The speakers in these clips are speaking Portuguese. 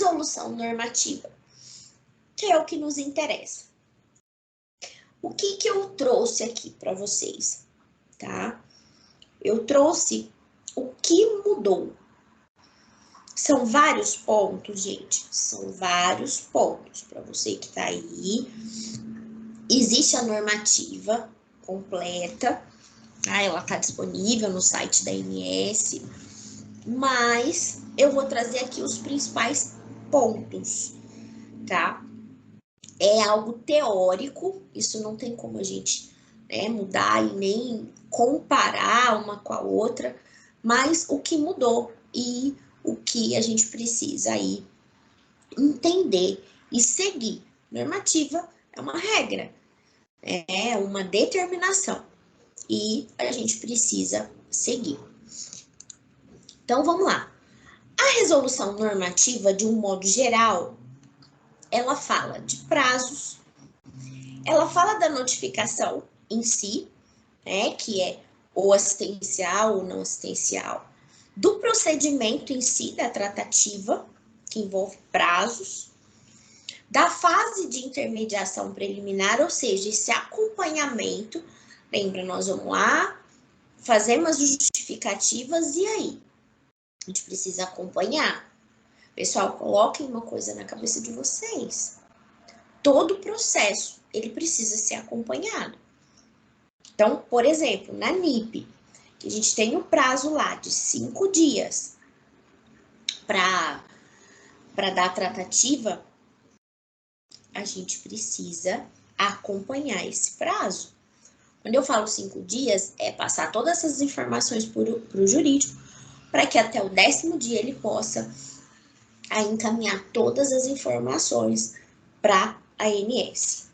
resolução normativa, que é o que nos interessa. O que eu trouxe aqui para vocês, tá? Eu trouxe o que mudou. São vários pontos, gente. São vários pontos para você que tá aí. Existe a normativa completa, tá? Ela tá disponível no site da ANS, mas eu vou trazer aqui os principais pontos, tá? É algo teórico, isso não tem como a gente mudar e nem comparar uma com a outra, mas o que mudou e o que a gente precisa aí entender e seguir. Normativa é uma regra, é uma determinação e a gente precisa seguir. Então, vamos lá. A resolução normativa, de um modo geral, ela fala de prazos, ela fala da notificação em si, que é ou assistencial ou não assistencial, do procedimento em si, da tratativa, que envolve prazos, da fase de intermediação preliminar, ou seja, esse acompanhamento. Lembra, nós vamos lá, fazemos as justificativas e aí? A gente precisa acompanhar. Pessoal, coloquem uma coisa na cabeça de vocês. Todo o processo, ele precisa ser acompanhado. Então, por exemplo, na NIP, que a gente tem o prazo lá de 5 dias para dar a tratativa, a gente precisa acompanhar esse prazo. Quando eu falo 5 dias, é passar todas essas informações para o jurídico, para que até o 10º dia ele possa aí encaminhar todas as informações para a ANS.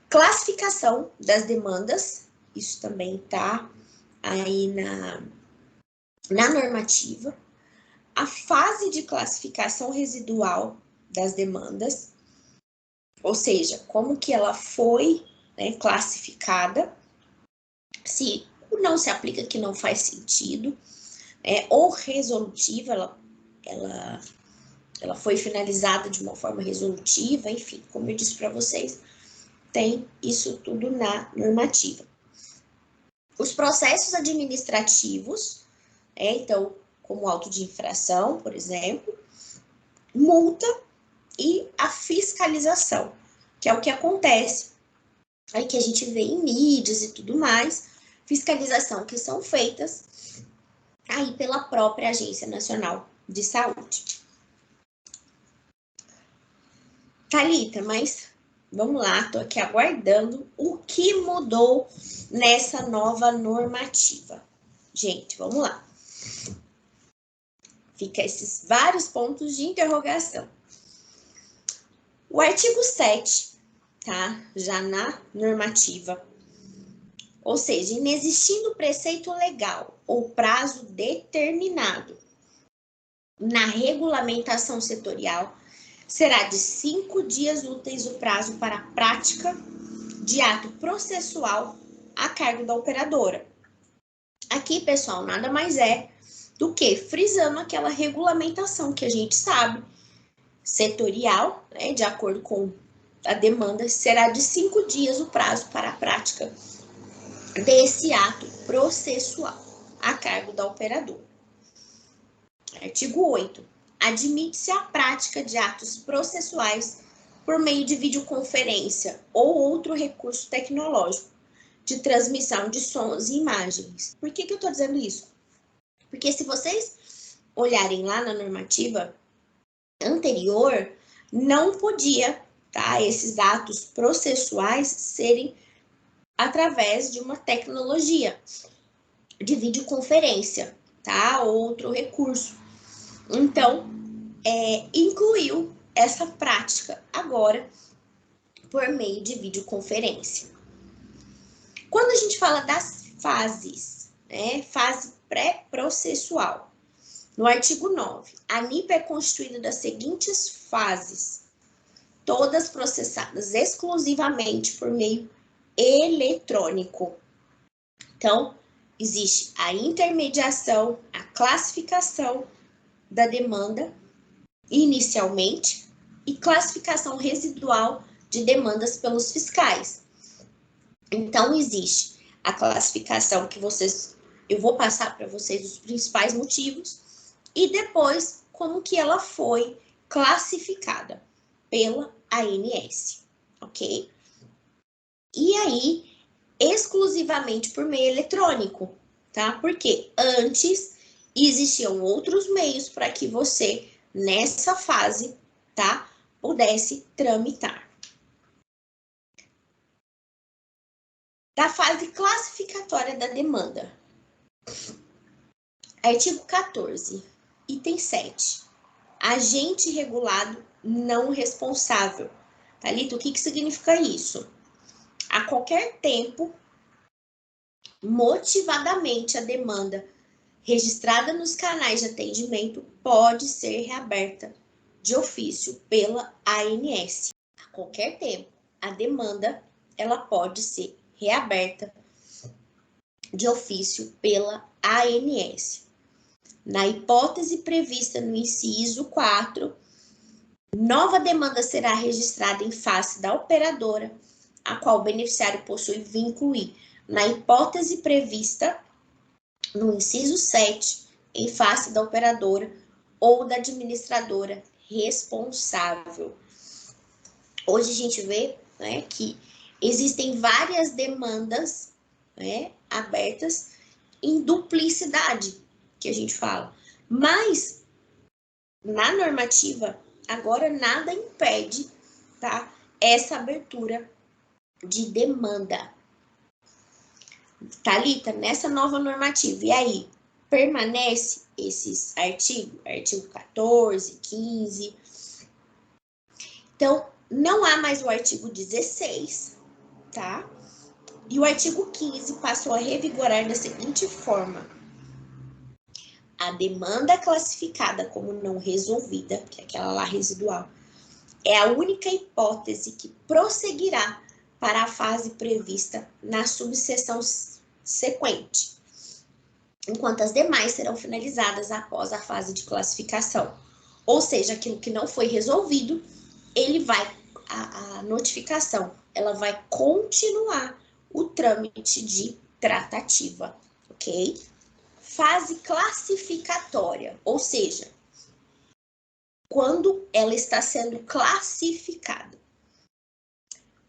Classificação das demandas, isso também está aí na normativa. A fase de classificação residual das demandas, ou seja, como que ela foi classificada, se não se aplica, que não faz sentido, ou resolutiva, ela foi finalizada de uma forma resolutiva, enfim, como eu disse para vocês, tem isso tudo na normativa. Os processos administrativos, então, como auto de infração, por exemplo, multa e a fiscalização, que é o que acontece, aí que a gente vê em mídias e tudo mais, fiscalização que são feitas aí pela própria Agência Nacional de Saúde. Thalita, mas vamos lá, tô aqui aguardando o que mudou nessa nova normativa. Gente, vamos lá. Fica esses vários pontos de interrogação. O artigo 7, tá? Já na normativa. Ou seja, inexistindo preceito legal ou prazo determinado na regulamentação setorial, será de 5 dias úteis o prazo para a prática de ato processual a cargo da operadora. Aqui, pessoal, nada mais é do que frisando aquela regulamentação que a gente sabe, setorial, de acordo com a demanda, será de 5 dias o prazo para a prática desse ato processual a cargo da operadora. Artigo 8. Admite-se a prática de atos processuais por meio de videoconferência ou outro recurso tecnológico de transmissão de sons e imagens. Por que eu estou dizendo isso? Porque se vocês olharem lá na normativa anterior, não podia, tá, esses atos processuais serem através de uma tecnologia de videoconferência, tá, outro recurso. Então, incluiu essa prática agora por meio de videoconferência. Quando a gente fala das fases, fase pré-processual, no artigo 9, a NIP é constituída das seguintes fases, todas processadas exclusivamente por meio eletrônico. Então, existe a intermediação, a classificação da demanda inicialmente, e classificação residual de demandas pelos fiscais. Então, existe a classificação que eu vou passar para vocês os principais motivos, e depois como que ela foi classificada pela ANS, ok? E aí, exclusivamente por meio eletrônico, tá? Porque antes existiam outros meios para que você, nessa fase, tá, pudesse tramitar. Da fase classificatória da demanda. Artigo 14, item 7. Agente regulado não responsável. Thalita, o que significa isso? A qualquer tempo, motivadamente, a demanda registrada nos canais de atendimento pode ser reaberta de ofício pela ANS. A qualquer tempo, a demanda ela pode ser reaberta de ofício pela ANS. Na hipótese prevista no inciso 4, nova demanda será registrada em face da operadora, a qual o beneficiário possui vínculo e, na hipótese prevista no inciso 7, em face da operadora ou da administradora responsável. Hoje a gente vê, né, que existem várias demandas, né, abertas em duplicidade, que a gente fala. Mas, na normativa, agora nada impede, tá, essa abertura de demanda. Thalita, nessa nova normativa, e aí, permanece esses artigos? Artigo 14, 15. Então, não há mais o artigo 16, tá? E o artigo 15 passou a revigorar da seguinte forma: a demanda classificada como não resolvida, que é aquela lá residual, é a única hipótese que prosseguirá para a fase prevista na subseção sequente, enquanto as demais serão finalizadas após a fase de classificação. Ou seja, aquilo que não foi resolvido, a notificação, ela vai continuar o trâmite de tratativa, ok? Fase classificatória, ou seja, quando ela está sendo classificada.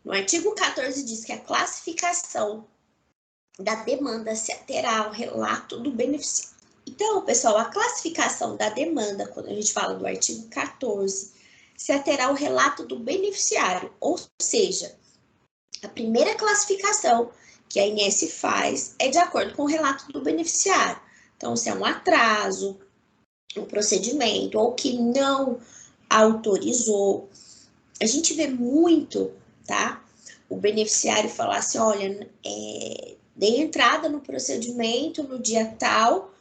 No artigo 14 diz que a classificação da demanda se aterá ao relato do beneficiário. Então, pessoal, a classificação da demanda, quando a gente fala do artigo 14, se aterá ao relato do beneficiário, ou seja, a primeira classificação que a ANS faz é de acordo com o relato do beneficiário. Então, se é um atraso, um procedimento, ou que não autorizou, a gente vê muito, tá? O beneficiário falar assim, olha, dei entrada no procedimento no dia tal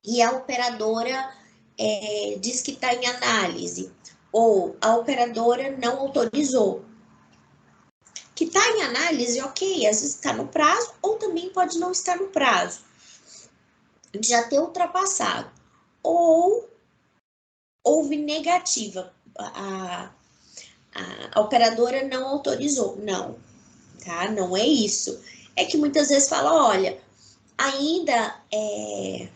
e a operadora diz que está em análise, ou a operadora não autorizou. Que está em análise, ok, às vezes está no prazo, ou também pode não estar no prazo, de já ter ultrapassado. Ou houve negativa, a operadora não autorizou. Não, tá? Não é isso. É que muitas vezes fala, olha, ainda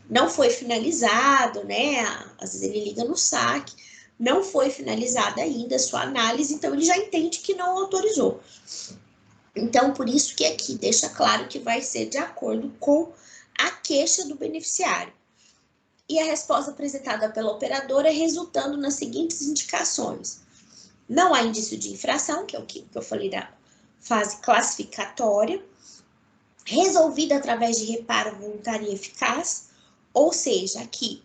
não foi finalizado, né? Às vezes ele liga no saque, não foi finalizada ainda a sua análise, então ele já entende que não autorizou. Então, por isso que aqui deixa claro que vai ser de acordo com a queixa do beneficiário. E a resposta apresentada pela operadora resultando nas seguintes indicações. Não há indício de infração, que é o que eu falei da fase classificatória, resolvida através de reparo voluntário e eficaz, ou seja, aqui,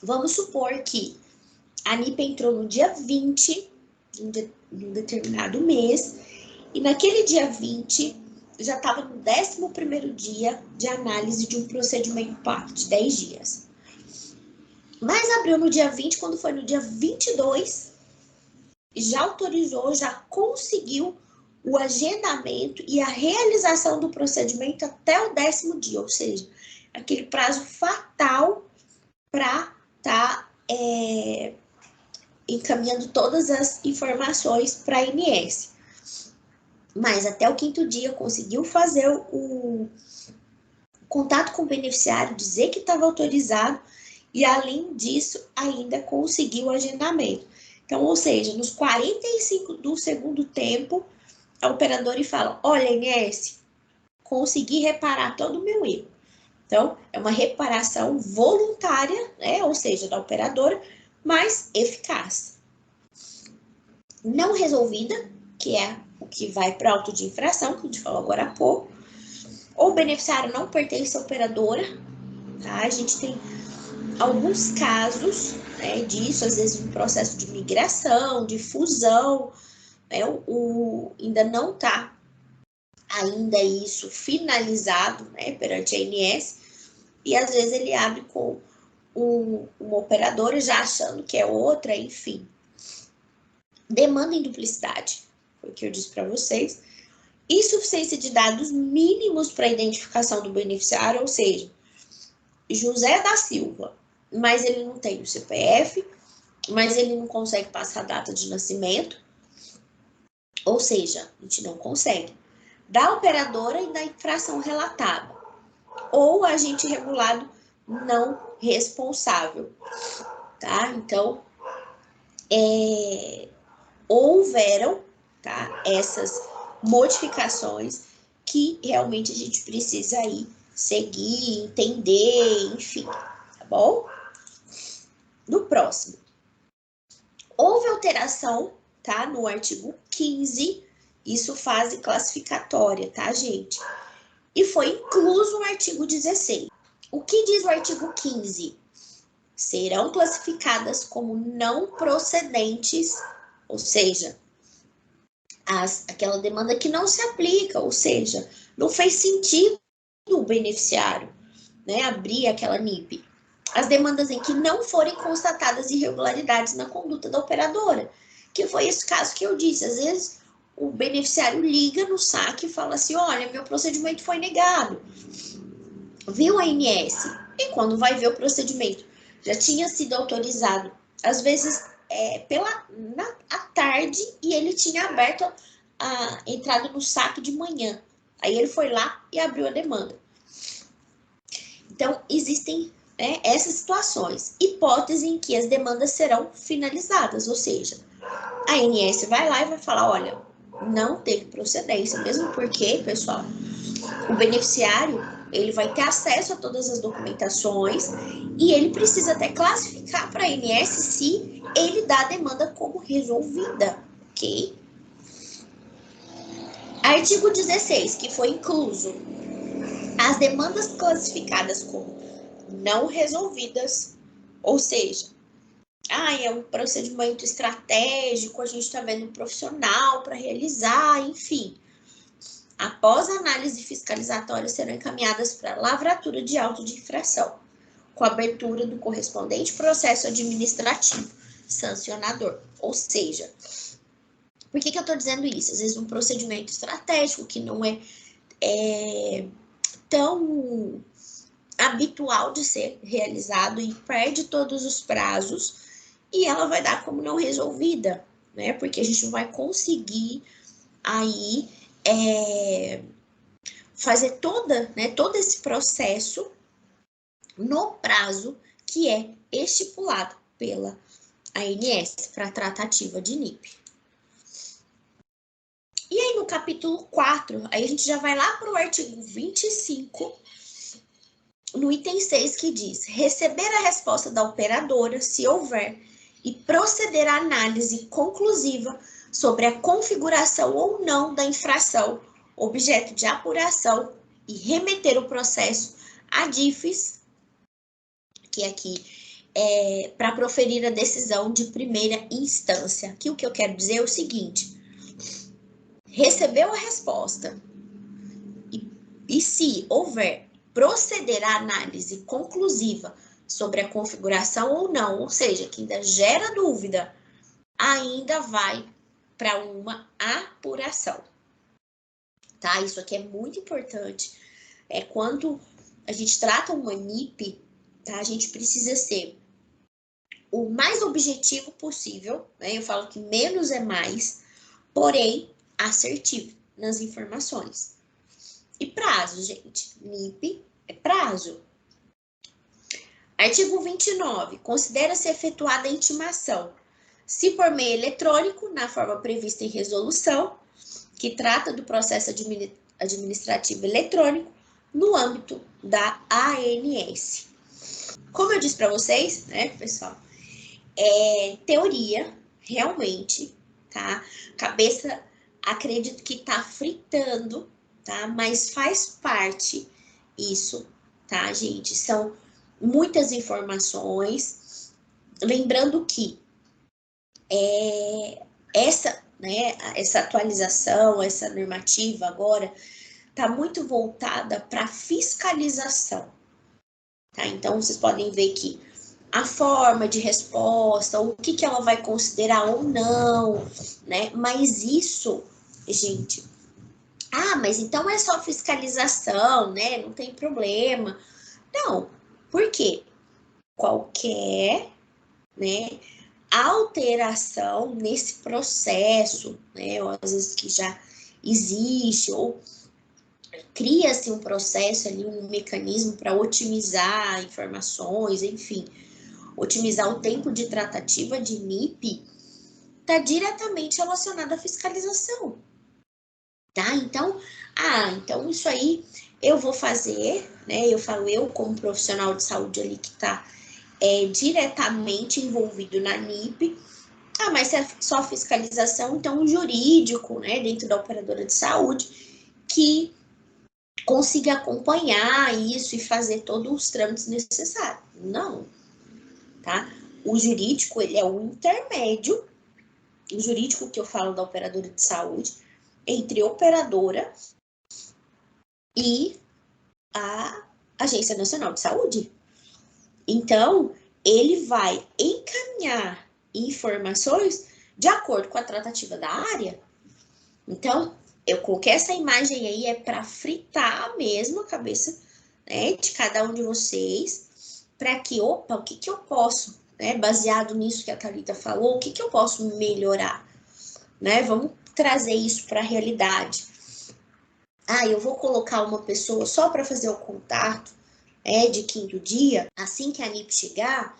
vamos supor que a NIP entrou no dia 20 de um determinado mês, e naquele dia 20 já estava no 11º dia de análise de um procedimento PAC de 10 dias. Mas abriu no dia 20, quando foi no dia 22, já autorizou, já conseguiu o agendamento e a realização do procedimento até o 10º dia, ou seja, aquele prazo fatal para estar encaminhando todas as informações para a ANS. Mas até o 5º dia conseguiu fazer o contato com o beneficiário, dizer que estava autorizado e, além disso, ainda conseguiu o agendamento. Então, ou seja, nos 45 do segundo tempo, a operadora fala: olha, ANS, consegui reparar todo o meu erro. Então, é uma reparação voluntária, né? Ou seja, da operadora, mas eficaz. Não resolvida, que é o que vai para auto de infração, que a gente falou agora há pouco. Ou o beneficiário não pertence à operadora, tá? A gente tem alguns casos, né, disso, às vezes um processo de migração, de fusão, né, ainda não está ainda isso finalizado, né, perante a ANS, e às vezes ele abre com uma operadora já achando que é outra, enfim. Demanda em duplicidade, foi o que eu disse para vocês. Insuficiência de dados mínimos para identificação do beneficiário, ou seja, José da Silva, mas ele não tem o CPF, mas ele não consegue passar a data de nascimento, ou seja, a gente não consegue. Da operadora e da infração relatada, ou agente regulado não responsável, tá? Então, houveram, tá, essas modificações que realmente a gente precisa aí seguir, entender, enfim, tá bom? No próximo, houve alteração, tá, no artigo 15, isso fase classificatória, tá, gente? E foi incluso o artigo 16. O que diz o artigo 15? Serão classificadas como não procedentes, ou seja, aquela demanda que não se aplica, ou seja, não fez sentido o beneficiário, né, abrir aquela NIP. As demandas em que não forem constatadas irregularidades na conduta da operadora, que foi esse caso que eu disse. Às vezes o beneficiário liga no saque e fala assim: olha, meu procedimento foi negado. Viu a ANS? E quando vai ver o procedimento, já tinha sido autorizado, às vezes à tarde, e ele tinha aberto a entrada no saque de manhã. Aí ele foi lá e abriu a demanda. Então, existem, né, essas situações. Hipótese em que as demandas serão finalizadas, ou seja, a ANS vai lá e vai falar: olha, não teve procedência, mesmo porque, pessoal, o beneficiário, ele vai ter acesso a todas as documentações e ele precisa até classificar para a ANS se ele dá a demanda como resolvida, ok? Artigo 16, que foi incluso: as demandas classificadas como não resolvidas, ou seja, é um procedimento estratégico, a gente está vendo um profissional para realizar, enfim. Após a análise fiscalizatória, serão encaminhadas para a lavratura de auto de infração, com a abertura do correspondente processo administrativo sancionador. Ou seja, por que eu estou dizendo isso? Às vezes um procedimento estratégico que não é tão habitual de ser realizado e perde todos os prazos, e ela vai dar como não resolvida, né? Porque a gente não vai conseguir aí fazer todo esse processo no prazo que é estipulado pela ANS para tratativa de NIP. E aí no capítulo 4, aí a gente já vai lá para o artigo 25, no item 6, que diz: receber a resposta da operadora, se houver, e proceder à análise conclusiva sobre a configuração ou não da infração, objeto de apuração, e remeter o processo à DIFES, que aqui é para proferir a decisão de primeira instância. Aqui o que eu quero dizer é o seguinte: recebeu a resposta e se houver, proceder à análise conclusiva sobre a configuração ou não, ou seja, que ainda gera dúvida, ainda vai para uma apuração, tá? Isso aqui é muito importante. Quando a gente trata uma NIP, tá? A gente precisa ser o mais objetivo possível, né? Eu falo que menos é mais, porém assertivo nas informações. E prazo, gente. NIP é prazo. Artigo 29. Considera-se efetuada a intimação, se por meio eletrônico, na forma prevista em resolução, que trata do processo administrativo eletrônico, no âmbito da ANS. Como eu disse para vocês, né, pessoal, teoria, realmente, tá? Cabeça, acredito que tá fritando, tá? Mas faz parte isso, tá, gente? São muitas informações. Lembrando que essa atualização, essa normativa agora, tá muito voltada para fiscalização, tá? Então, vocês podem ver que a forma de resposta, o que ela vai considerar ou não, né? Mas isso, gente, mas então é só fiscalização, né? Não tem problema. Não, por quê? Qualquer, né, alteração nesse processo, né, ou às vezes que já existe, ou cria-se um processo ali, um mecanismo para otimizar informações, enfim, otimizar o tempo de tratativa de NIP, está diretamente relacionado à fiscalização, tá? Então, então isso aí eu vou fazer, né? Eu falo eu como profissional de saúde ali que está diretamente envolvido na NIP. Mas se é só fiscalização, então o jurídico, né, dentro da operadora de saúde, que consiga acompanhar isso e fazer todos os trâmites necessários. Não, tá? O jurídico, ele é o intermédio, o jurídico que eu falo da operadora de saúde, entre operadora e a Agência Nacional de Saúde. Então, ele vai encaminhar informações de acordo com a tratativa da área. Então, eu coloquei essa imagem aí para fritar mesmo a cabeça, né, de cada um de vocês, para que, o que eu posso, né, baseado nisso que a Thalita falou, o que eu posso melhorar, né? Vamos trazer isso para a realidade. Eu vou colocar uma pessoa só para fazer o contato, de quinto dia, assim que a NIP chegar,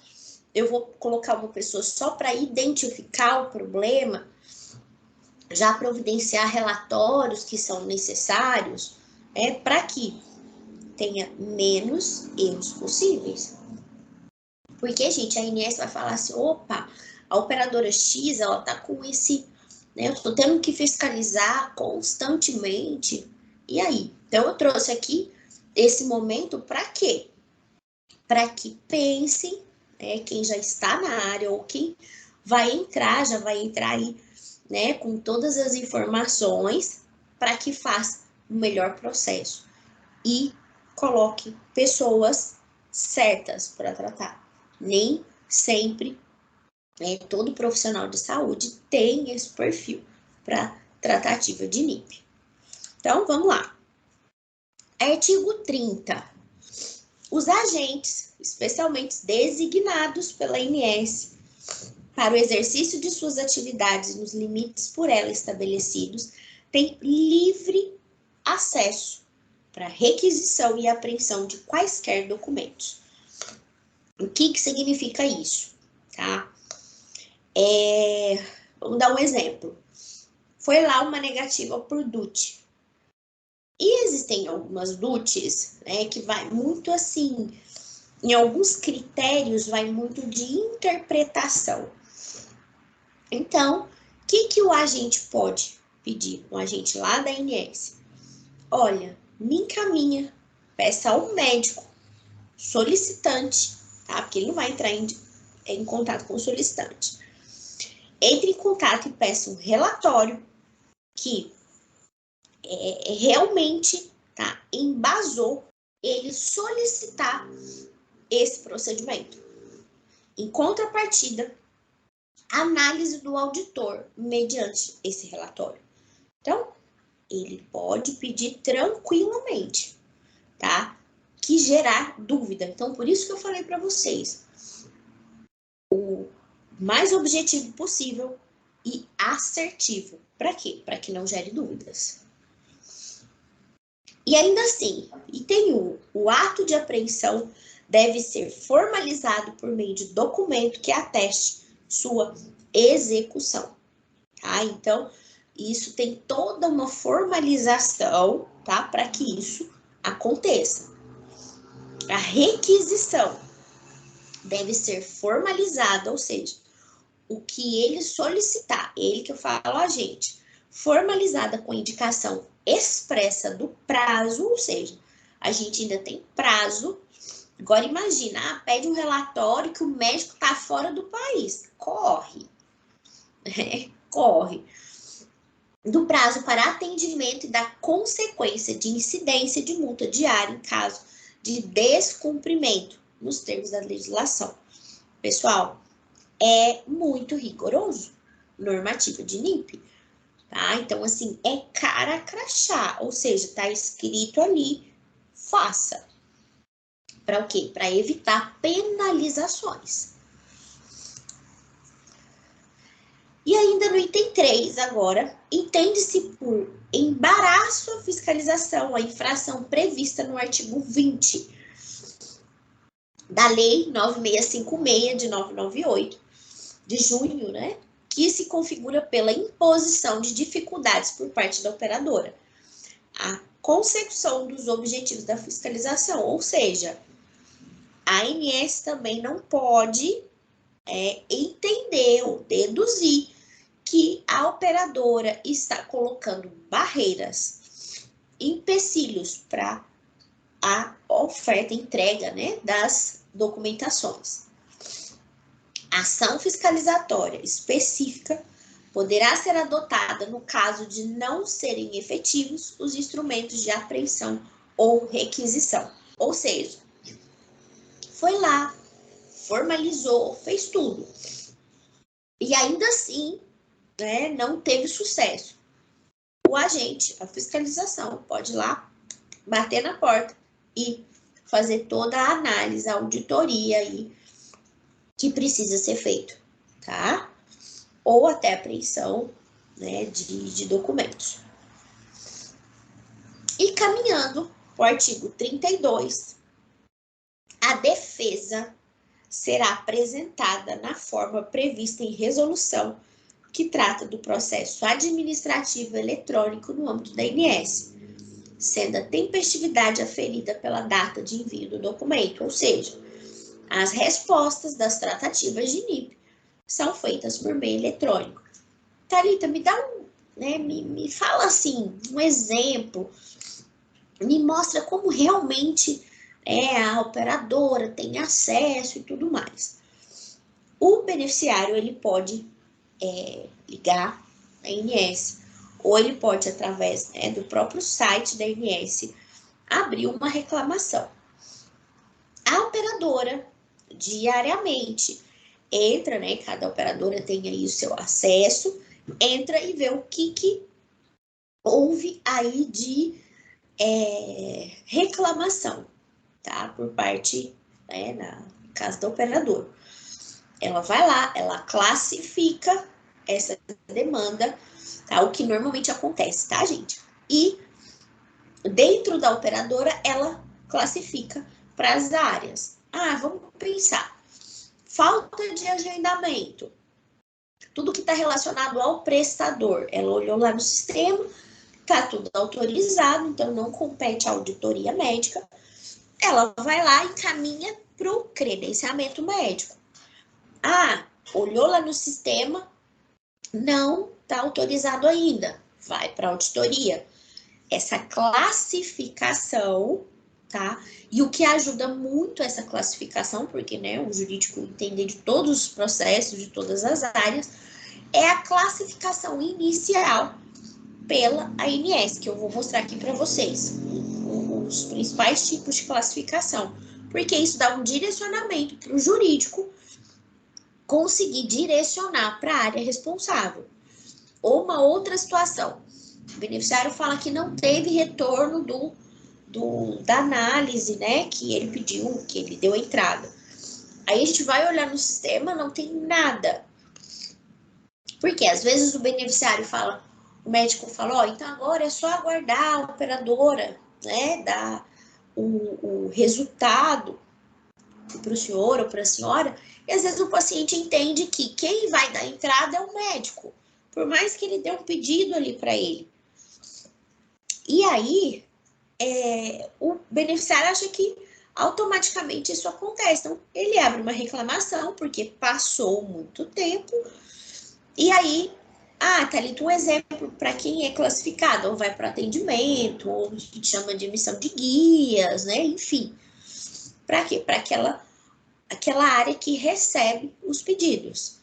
eu vou colocar uma pessoa só para identificar o problema, já providenciar relatórios que são necessários, para que tenha menos erros possíveis. Porque, gente, a ANS vai falar assim, opa, a operadora X, ela tá com esse, né, eu tô tendo que fiscalizar constantemente. E aí? Então, eu trouxe aqui esse momento para quê? Para que pensem, quem já está na área ou quem já vai entrar aí, né, com todas as informações para que faça o melhor processo e coloque pessoas certas para tratar. Nem sempre, todo profissional de saúde tem esse perfil para tratativa de NIP. Então, vamos lá. Artigo 30. Os agentes, especialmente designados pela ANS, para o exercício de suas atividades nos limites por ela estabelecidos, têm livre acesso para requisição e apreensão de quaisquer documentos. O que significa isso? Tá? Vamos dar um exemplo. Foi lá uma negativa por DUT. E existem algumas DUTs, né, que vai muito assim, em alguns critérios vai muito de interpretação. Então, o que o agente pode pedir? Um agente lá da ANS. Olha, me encaminha, peça ao médico solicitante, tá? Porque ele não vai entrar em contato com o solicitante. Entre em contato e peça um relatório que realmente, tá, embasou ele solicitar esse procedimento. Em contrapartida, análise do auditor mediante esse relatório. Então, ele pode pedir tranquilamente, tá? Que gerar dúvida. Então, por isso que eu falei para vocês, mais objetivo possível e assertivo. Para quê? Para que não gere dúvidas. E ainda assim, item 1, o ato de apreensão deve ser formalizado por meio de documento que ateste sua execução. Tá? Então, isso tem toda uma formalização, tá? Para que isso aconteça. A requisição deve ser formalizada, ou seja, o que ele solicitar, ele que eu falo a gente, formalizada com indicação expressa do prazo, ou seja, a gente ainda tem prazo. Agora imagina, pede um relatório que o médico está fora do país. Corre. Corre. Do prazo para atendimento e da consequência de incidência de multa diária em caso de descumprimento nos termos da legislação. Pessoal, é muito rigoroso, normativa de NIP, tá? Então, assim, é cara crachá, ou seja, tá escrito ali, faça. Para o quê? Para evitar penalizações. E ainda no item 3, agora, entende-se por embaraço à fiscalização a infração prevista no artigo 20 da Lei 9656 de 998, de junho, né? Que se configura pela imposição de dificuldades por parte da operadora. A consecução dos objetivos da fiscalização, ou seja, a ANS também não pode entender ou deduzir que a operadora está colocando barreiras, empecilhos para a oferta, entrega, né, das documentações. A ação fiscalizatória específica poderá ser adotada no caso de não serem efetivos os instrumentos de apreensão ou requisição. Ou seja, foi lá, formalizou, fez tudo. E ainda assim, né, não teve sucesso. O agente, a fiscalização, pode ir lá, bater na porta e fazer toda a análise, a auditoria aí que precisa ser feito, tá? Ou até apreensão, né, de documentos. E caminhando para o artigo 32, a defesa será apresentada na forma prevista em resolução que trata do processo administrativo eletrônico no âmbito da ANS, sendo a tempestividade aferida pela data de envio do documento, ou seja, as respostas das tratativas de NIP são feitas por meio eletrônico. Thalita, me dá me fala assim, um exemplo, me mostra como realmente a operadora tem acesso e tudo mais. O beneficiário, ele pode ligar a ANS, ou ele pode, através do próprio site da ANS, abrir uma reclamação. A operadora, diariamente, entra, cada operadora tem aí o seu acesso, entra e vê o que houve aí de reclamação, tá? Por parte, no caso da operadora. Ela vai lá, ela classifica essa demanda, tá? O que normalmente acontece, tá, gente? E dentro da operadora, ela classifica para as áreas. Ah, vamos pensar. Falta de agendamento. Tudo que está relacionado ao prestador. Ela olhou lá no sistema, tá tudo autorizado, então não compete a auditoria médica. Ela vai lá e encaminha para o credenciamento médico. Ah, olhou lá no sistema, não está autorizado ainda. Vai para a auditoria. Essa classificação, tá? E o que ajuda muito essa classificação, porque, o jurídico entende de todos os processos, de todas as áreas, é a classificação inicial pela ANS, que eu vou mostrar aqui para vocês. Os principais tipos de classificação. Porque isso dá um direcionamento para o jurídico conseguir direcionar para a área responsável. Ou uma outra situação. O beneficiário fala que não teve retorno da análise, que ele pediu, que ele deu a entrada. Aí a gente vai olhar no sistema, não tem nada. Porque às vezes o beneficiário fala, o médico fala, ó, então agora é só aguardar a operadora, né, dar o resultado para o senhor ou para a senhora, e às vezes o paciente entende que quem vai dar entrada é o médico, por mais que ele dê um pedido ali para ele. E aí, o beneficiário acha que automaticamente isso acontece. Então, ele abre uma reclamação, porque passou muito tempo, e aí, tá ali um exemplo para quem é classificado, ou vai para atendimento, ou a gente chama de emissão de guias, né? Enfim. Para quê? Para aquela área que recebe os pedidos.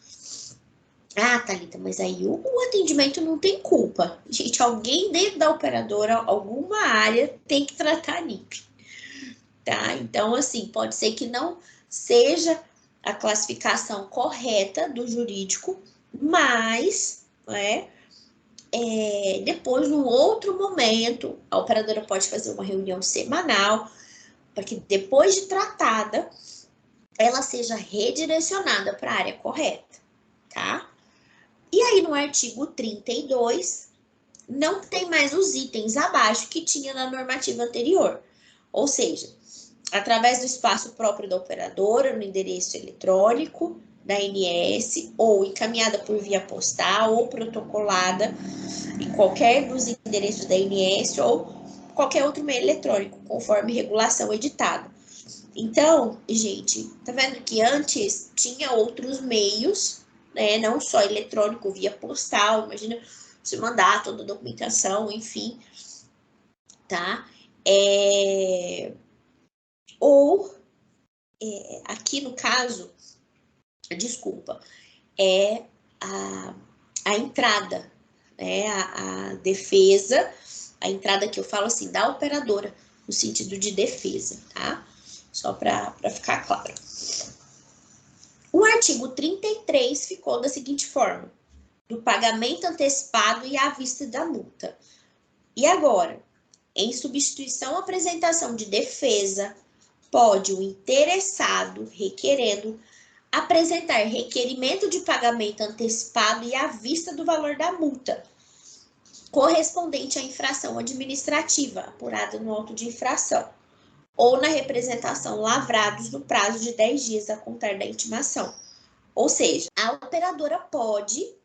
Thalita, mas aí o atendimento não tem culpa. Gente, alguém dentro da operadora, alguma área, tem que tratar a NIP. Tá? Então, assim, pode ser que não seja a classificação correta do jurídico, mas, depois, num outro momento, a operadora pode fazer uma reunião semanal, para que depois de tratada, ela seja redirecionada para a área correta, tá? E aí, no artigo 32, não tem mais os itens abaixo que tinha na normativa anterior. Ou seja, através do espaço próprio da operadora, no endereço eletrônico da ANS, ou encaminhada por via postal, ou protocolada em qualquer dos endereços da ANS, ou qualquer outro meio eletrônico, conforme regulação editada. Então, gente, tá vendo que antes tinha outros meios, né? Não só eletrônico, via postal, imagina você mandar toda a documentação, enfim, tá? Aqui no caso, desculpa, é a entrada, né? A defesa, a entrada que eu falo assim, da operadora, no sentido de defesa, tá? Só para ficar claro. O artigo 33 ficou da seguinte forma: do pagamento antecipado e à vista da multa. E agora, em substituição à apresentação de defesa, pode o interessado, requerendo, apresentar requerimento de pagamento antecipado e à vista do valor da multa, correspondente à infração administrativa, apurada no auto de infração, ou na representação lavrados no prazo de 10 dias a contar da intimação. Ou seja, a operadora pode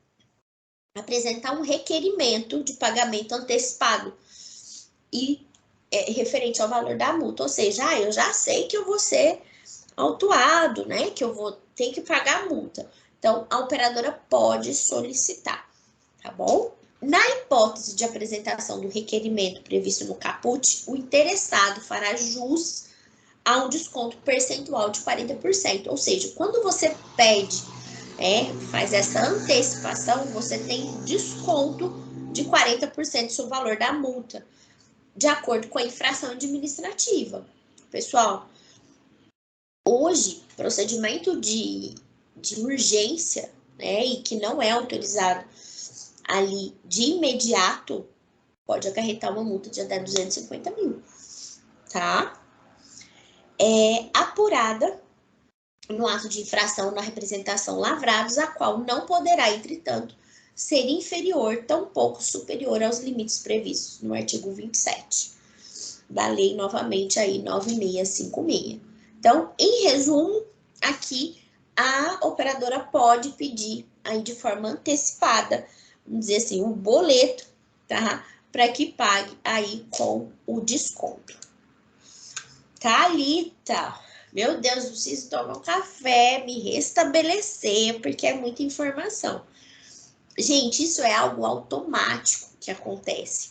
apresentar um requerimento de pagamento antecipado e referente ao valor da multa. Ou seja, eu já sei que eu vou ser autuado, né? Que eu vou ter que pagar a multa. Então, a operadora pode solicitar, tá bom? Na hipótese de apresentação do requerimento previsto no caput, o interessado fará jus a um desconto percentual de 40%. Ou seja, quando você pede, faz essa antecipação, você tem desconto de 40% sobre o valor da multa, de acordo com a infração administrativa. Pessoal, hoje, procedimento de urgência, e que não é autorizado ali de imediato, pode acarretar uma multa de até 250 mil, tá? Apurada no ato de infração na representação lavrados, a qual não poderá, entretanto, ser inferior, tampouco superior aos limites previstos no artigo 27 da lei, novamente aí, 9656. Então, em resumo, aqui a operadora pode pedir aí de forma antecipada, vamos dizer assim, um boleto, tá? Para que pague aí com o desconto. Thalita, meu Deus, preciso tomar um café, me restabelecer, porque é muita informação. Gente, isso é algo automático que acontece,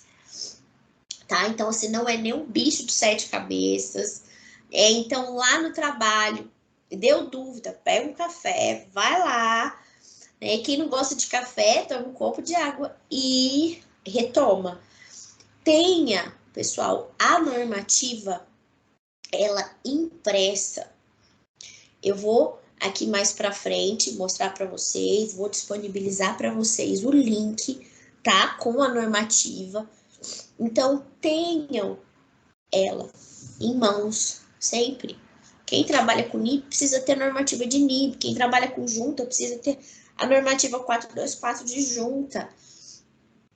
tá? Então, assim, não é nenhum bicho de 7 cabeças. Então, lá no trabalho, deu dúvida, pega um café, vai lá, né? Quem não gosta de café, toma um copo de água e retoma. Tenha, pessoal, a normativa, ela impressa. Eu vou aqui mais para frente mostrar para vocês, vou disponibilizar para vocês o link, tá? Com a normativa. Então, tenham ela em mãos sempre, Quem trabalha com NIP precisa ter normativa de NIP. Quem trabalha com junta precisa ter a normativa 424 de junta.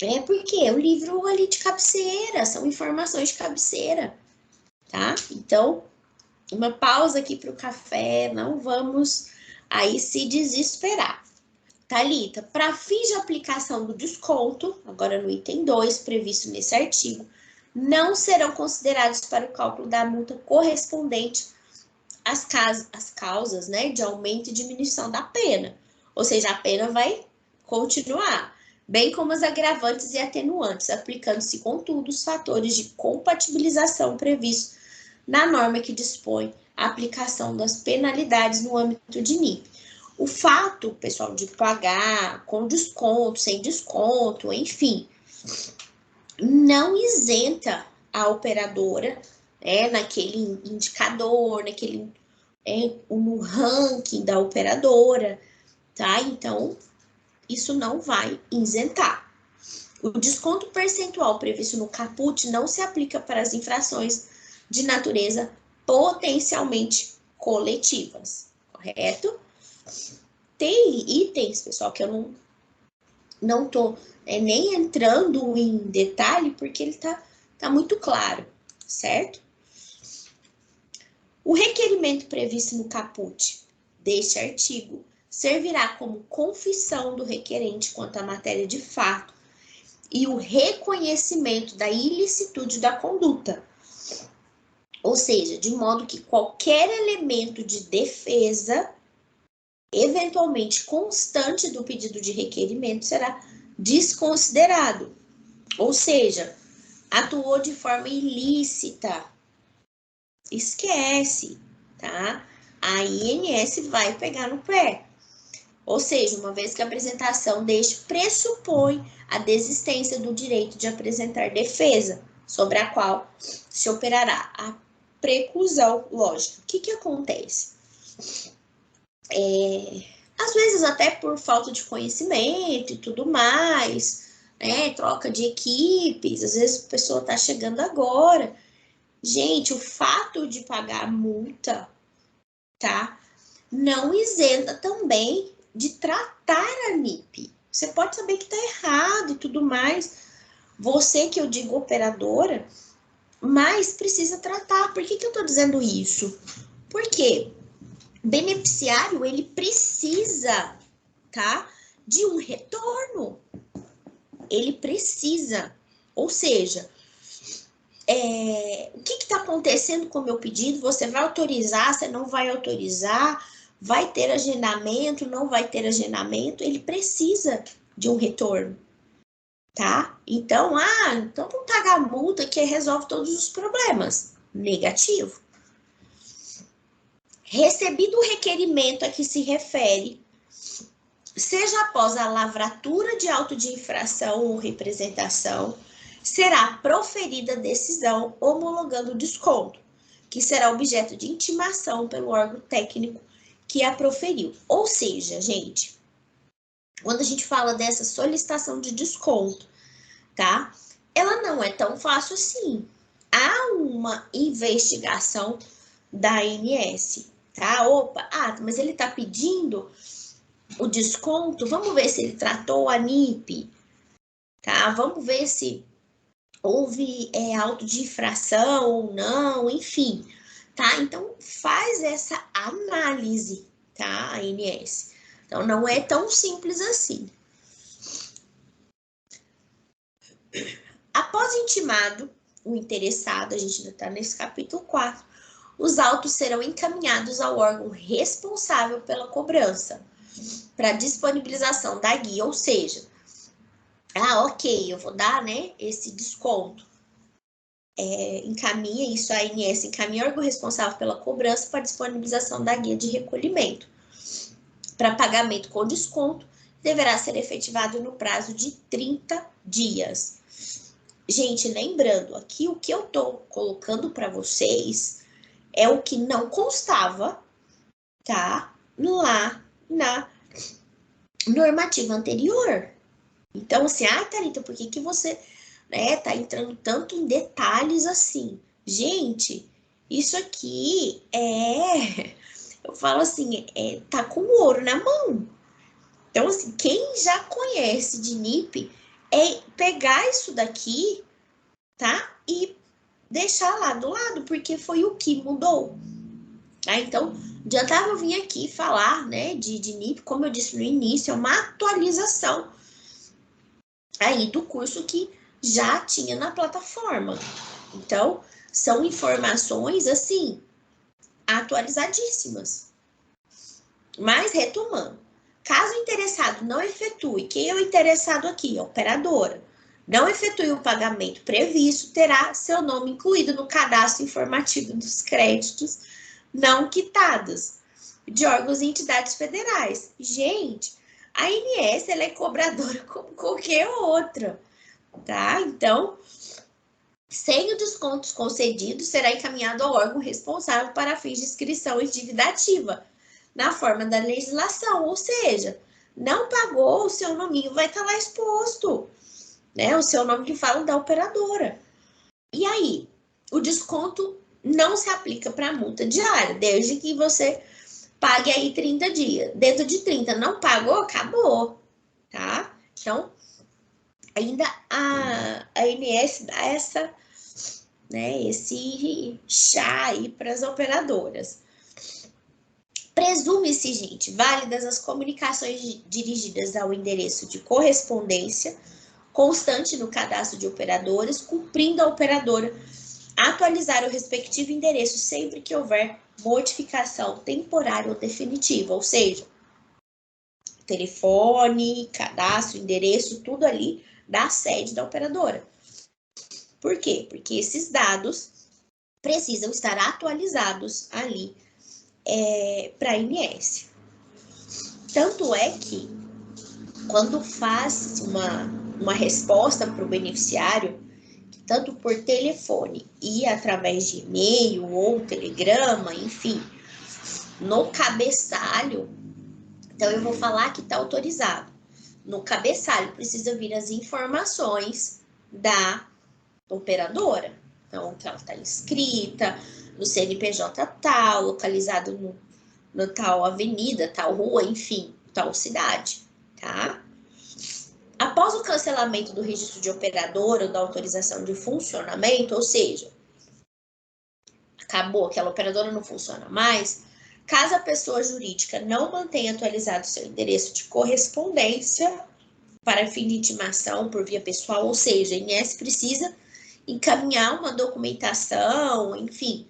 É porque é o livro ali de cabeceira, são informações de cabeceira, tá? Então, uma pausa aqui para o café, não vamos aí se desesperar. Thalita, para fins de aplicação do desconto, agora no item 2, previsto nesse artigo, não serão considerados para o cálculo da multa correspondente às causas, né, de aumento e diminuição da pena. Ou seja, a pena vai continuar, bem como as agravantes e atenuantes, aplicando-se, contudo, os fatores de compatibilização previstos na norma que dispõe a aplicação das penalidades no âmbito de NIP. O fato, pessoal, de pagar com desconto, sem desconto, enfim, não isenta a operadora, naquele indicador, no ranking da operadora, tá? Então, isso não vai isentar. O desconto percentual previsto no caput não se aplica para as infrações de natureza potencialmente coletivas, correto? Tem itens, pessoal, que eu não tô nem entrando em detalhe, porque ele tá muito claro, certo? O requerimento previsto no caput deste artigo servirá como confissão do requerente quanto à matéria de fato e o reconhecimento da ilicitude da conduta. Ou seja, de modo que qualquer elemento de defesa, eventualmente constante do pedido de requerimento, será desconsiderado. Ou seja, atuou de forma ilícita. Esquece, tá? A INS vai pegar no pé. Ou seja, uma vez que a apresentação deste pressupõe a desistência do direito de apresentar defesa, sobre a qual se operará a preclusão lógica. O que acontece? Às vezes até por falta de conhecimento e tudo mais, né? Troca de equipes, às vezes a pessoa está chegando agora. Gente, o fato de pagar multa, tá? Não isenta também de tratar a NIP. Você pode saber que está errado e tudo mais. Você, que eu digo operadora, mas precisa tratar. Por que eu estou dizendo isso? Porque beneficiário, ele precisa, tá? De um retorno. Ele precisa. Ou seja, o que está acontecendo com o meu pedido? Você vai autorizar, você não vai autorizar? Vai ter agendamento, não vai ter agendamento? Ele precisa de um retorno, tá? Então, então não pagar a multa que resolve todos os problemas. Negativo. Recebido o requerimento a que se refere, seja após a lavratura de auto de infração ou representação, será proferida a decisão homologando o desconto, que será objeto de intimação pelo órgão técnico que a proferiu. Ou seja, gente, quando a gente fala dessa solicitação de desconto, tá? Ela não é tão fácil assim. Há uma investigação da ANS, tá? Opa, mas ele tá pedindo o desconto, vamos ver se ele tratou a NIP, tá? Vamos ver se houve auto de infração ou não, enfim, tá? Então, faz essa análise, tá? A ANS. Então, não é tão simples assim. Após intimado o interessado, a gente ainda está nesse capítulo 4, os autos serão encaminhados ao órgão responsável pela cobrança, para disponibilização da guia, ou seja, ok, eu vou dar, né, esse desconto. Encaminha isso, a ANS encaminha o órgão responsável pela cobrança para disponibilização da guia de recolhimento. Para pagamento com desconto, deverá ser efetivado no prazo de 30 dias. Gente, lembrando, aqui o que eu estou colocando para vocês é o que não constava, tá? Lá na normativa anterior. Então, assim, Thalita, por que você tá entrando tanto em detalhes assim? Gente, Isso aqui eu falo assim, tá com ouro na mão. Então, assim, quem já conhece de NIP é pegar isso daqui, tá? E deixar lá do lado, porque foi o que mudou. Tá? Então, adiantava eu vir aqui falar, né, de NIP, como eu disse no início, é uma atualização aí do curso que já tinha na plataforma. Então, são informações, assim, atualizadíssimas. Mas, retomando, caso o interessado não efetue, quem é o interessado aqui? A operadora. Não efetue o pagamento previsto, terá seu nome incluído no cadastro informativo dos créditos não quitados de órgãos e entidades federais. Gente, a ANS ela é cobradora como qualquer outra, tá? Então, sem os descontos concedidos, será encaminhado ao órgão responsável para fins de inscrição em dívida ativa, na forma da legislação, ou seja, não pagou, o seu nominho vai estar lá exposto, né? O seu nome que fala da operadora. E aí, o desconto não se aplica para multa diária, desde que você pague aí 30 dias. Dentro de 30, não pagou, acabou, tá? Então, ainda a ANS dá esse chá aí para as operadoras. Presume-se, gente, válidas as comunicações dirigidas ao endereço de correspondência constante no cadastro de operadoras, cumprindo a operadora atualizar o respectivo endereço sempre que houver modificação temporária ou definitiva, ou seja, telefone, cadastro, endereço, tudo ali da sede da operadora. Por quê? Porque esses dados precisam estar atualizados ali para a ANS. Tanto é que, quando faz uma resposta para o beneficiário, tanto por telefone e através de e-mail ou telegrama, enfim, no cabeçalho, então eu vou falar que está autorizado. No cabeçalho precisa vir as informações da operadora. Então, que ela está inscrita no CNPJ tal, localizado no tal avenida, tal rua, enfim, tal cidade, tá? Após o cancelamento do registro de operadora ou da autorização de funcionamento, ou seja, acabou, aquela operadora não funciona mais, caso a pessoa jurídica não mantenha atualizado seu endereço de correspondência para fim de intimação por via pessoal, ou seja, a INSS precisa encaminhar uma documentação, enfim,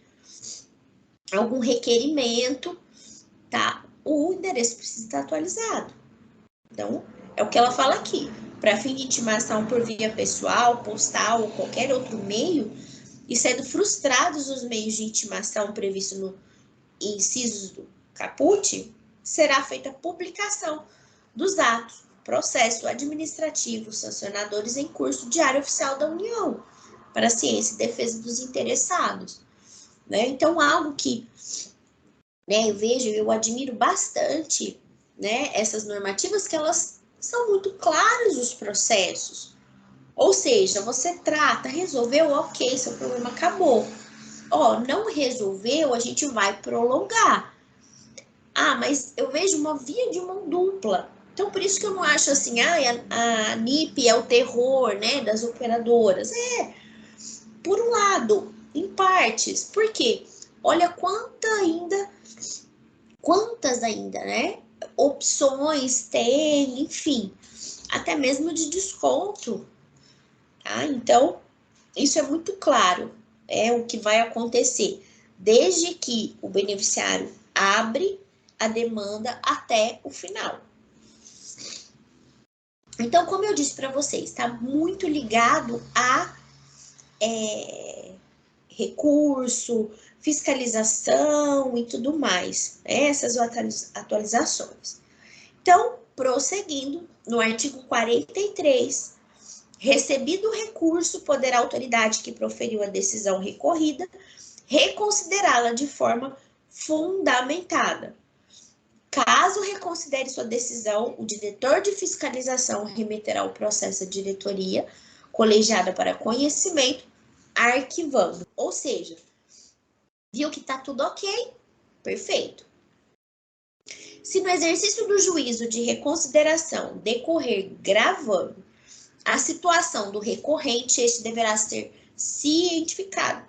algum requerimento, tá? O endereço precisa estar atualizado. Então, é o que ela fala aqui. Para fim de intimação por via pessoal, postal ou qualquer outro meio, e sendo frustrados os meios de intimação previstos no incisos do caput, será feita a publicação dos atos, processo administrativo, sancionadores em curso diário oficial da União, para a ciência e defesa dos interessados. Né? Então, algo que eu vejo, eu admiro bastante, né, essas normativas, que elas são muito claras os processos. Ou seja, você trata, resolveu, ok, seu problema acabou. Ó, não resolveu, a gente vai prolongar. Ah, mas eu vejo uma via de mão dupla. Então, por isso que eu não acho assim, a NIP é o terror, né, das operadoras. Por um lado, em partes. Por quê? Olha quantas ainda, né, opções tem, enfim, até mesmo de desconto, tá? Então, isso é muito claro, é o que vai acontecer, desde que o beneficiário abre a demanda até o final. Então, como eu disse para vocês, está muito ligado a recurso, fiscalização e tudo mais, né? Essas atualizações. Então, prosseguindo, no artigo 43, recebido o recurso, poderá a autoridade que proferiu a decisão recorrida reconsiderá-la de forma fundamentada. Caso reconsidere sua decisão, o diretor de fiscalização remeterá o processo à diretoria colegiada para conhecimento, arquivando. Ou seja, Viu que tá tudo ok? Perfeito. Se no exercício do juízo de reconsideração decorrer gravando a situação do recorrente, este deverá ser cientificado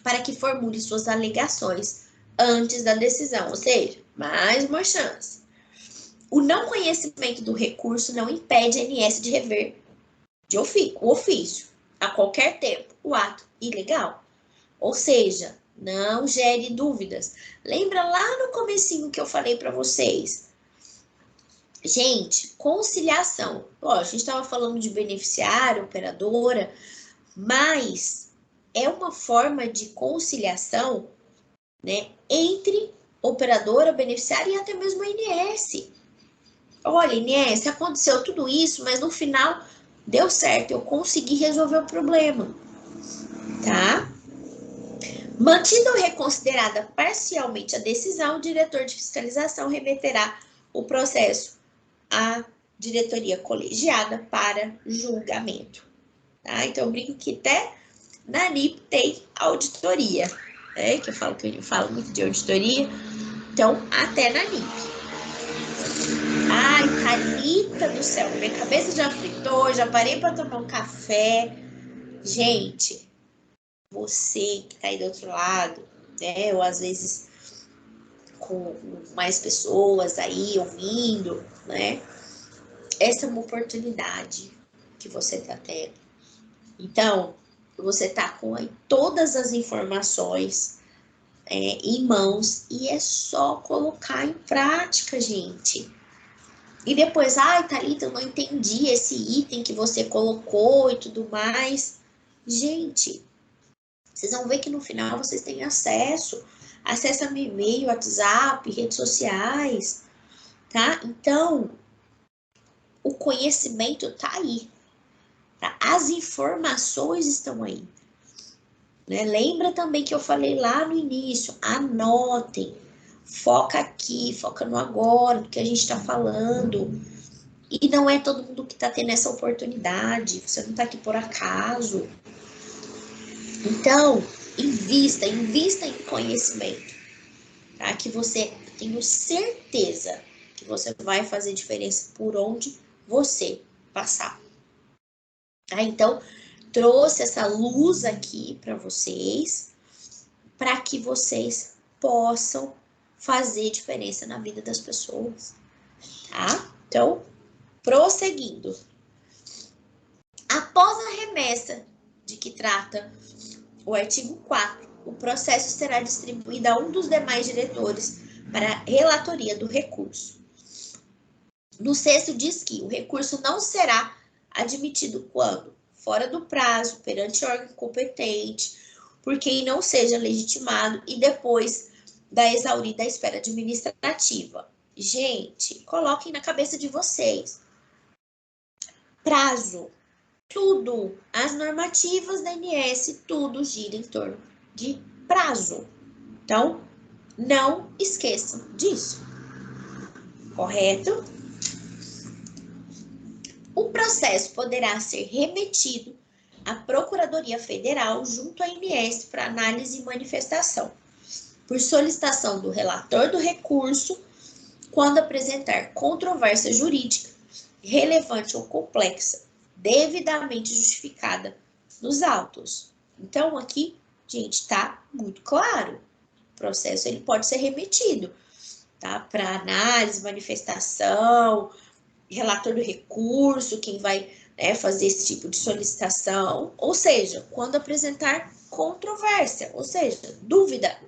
para que formule suas alegações antes da decisão, ou seja, mais uma chance. O não conhecimento do recurso não impede a ANS de rever o ofício, a qualquer tempo, o ato ilegal. Ou seja, não gere dúvidas. Lembra lá no comecinho que eu falei para vocês? Gente, conciliação. Ó, a gente estava falando de beneficiário, operadora, mas é uma forma de conciliação, né, entre operadora, beneficiário e até mesmo a ANS. Olha, ANS, aconteceu tudo isso, mas no final deu certo, eu consegui resolver o problema, tá? Mantida ou reconsiderada parcialmente a decisão, o diretor de fiscalização remeterá o processo à diretoria colegiada para julgamento, tá? Então, eu brinco que até na ANIP tem auditoria, né? Que eu falo muito de auditoria, então até na ANIP. Ai, Thalita do céu, minha cabeça já fritou, já parei para tomar um café. Gente, você que tá aí do outro lado, né? Ou às vezes com mais pessoas aí ouvindo, né? Essa é uma oportunidade que você tá tendo. Então, você tá com aí todas as informações em mãos e é só colocar em prática, gente. E depois, ai, Thalita, eu não entendi esse item que você colocou e tudo mais. Gente, vocês vão ver que no final vocês têm acesso a meu e-mail, WhatsApp, redes sociais, tá? Então, o conhecimento tá aí, tá? As informações estão aí, né? Lembra também que eu falei lá no início, anotem, foca aqui, foca no agora, do que a gente tá falando. E não é todo mundo que tá tendo essa oportunidade, você não tá aqui por acaso. Então, invista em conhecimento, tá? Que você, tenho certeza que você vai fazer diferença por onde você passar. Tá? Então, trouxe essa luz aqui para vocês, para que vocês possam fazer diferença na vida das pessoas, tá? Então, prosseguindo. Após a remessa de que trata o artigo 4, o processo será distribuído a um dos demais diretores para a relatoria do recurso. No 6º diz que o recurso não será admitido quando, fora do prazo, perante órgão competente, por quem não seja legitimado e depois da exaurida espera administrativa. Gente, coloquem na cabeça de vocês. Prazo. Tudo, as normativas da ANS, tudo gira em torno de prazo. Então, não esqueçam disso. Correto? O processo poderá ser remetido à Procuradoria Federal junto à ANS para análise e manifestação, por solicitação do relator do recurso, quando apresentar controvérsia jurídica relevante ou complexa, devidamente justificada nos autos. Então, aqui, gente, tá muito claro. O processo ele pode ser remetido, tá? Para análise, manifestação, relator do recurso, quem vai, né, fazer esse tipo de solicitação, ou seja, quando apresentar controvérsia, ou seja, dúvida.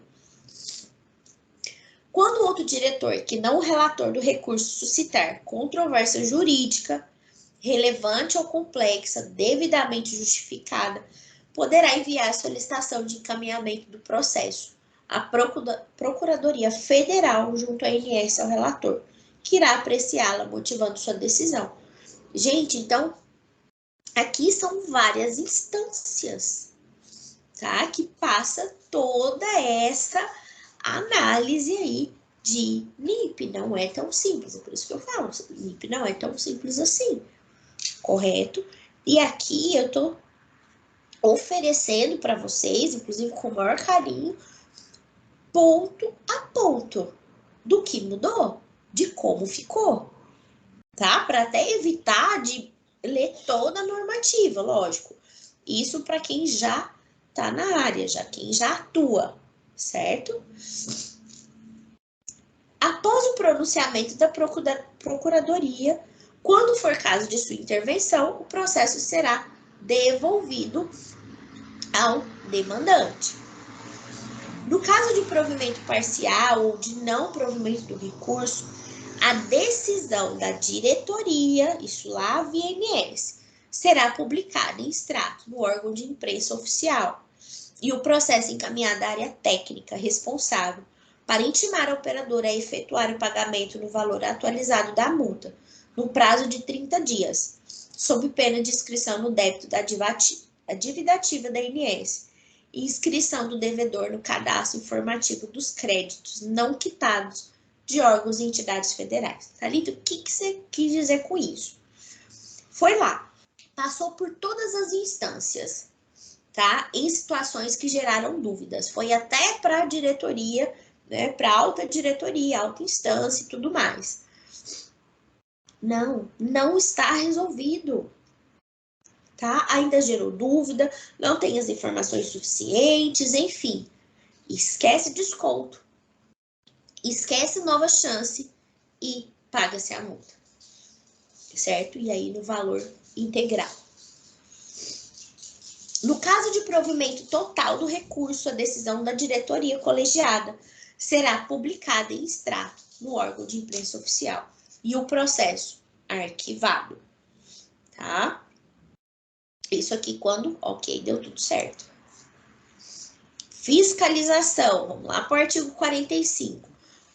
Quando outro diretor, que não o relator do recurso, suscitar controvérsia jurídica, relevante ou complexa, devidamente justificada, poderá enviar a solicitação de encaminhamento do processo à Procuradoria Federal junto à ANS ao relator, que irá apreciá-la, motivando sua decisão. Gente, então, aqui são várias instâncias, tá? Que passa toda essa análise aí de NIP. Não é tão simples, é por isso que eu falo, NIP não é tão simples assim. Correto? E aqui eu tô oferecendo para vocês, inclusive com o maior carinho, ponto a ponto do que mudou, de como ficou, tá? Para até evitar de ler toda a normativa, lógico. Isso para quem já está na área, já quem já atua, certo? Após o pronunciamento da Procuradoria, quando for caso de sua intervenção, o processo será devolvido ao demandante. No caso de provimento parcial ou de não provimento do recurso, a decisão da diretoria, isso lá via ANS, será publicada em extrato no órgão de imprensa oficial e o processo encaminhado à área técnica responsável para intimar a operadora a efetuar o pagamento no valor atualizado da multa, no prazo de 30 dias, sob pena de inscrição no débito da dívida ativa da ANS e inscrição do devedor no cadastro informativo dos créditos não quitados de órgãos e entidades federais. Thalita, o que você quis dizer com isso? Foi lá, passou por todas as instâncias, tá? Em situações que geraram dúvidas. Foi até para a diretoria, né? Para alta diretoria, alta instância e tudo mais. Não está resolvido, tá? Ainda gerou dúvida, não tem as informações suficientes, enfim. Esquece desconto, esquece nova chance e paga-se a multa, certo? E aí no valor integral. No caso de provimento total do recurso, a decisão da diretoria colegiada será publicada em extrato no órgão de imprensa oficial e o processo arquivado, tá? Isso aqui quando, ok, deu tudo certo. Fiscalização, vamos lá para o artigo 45.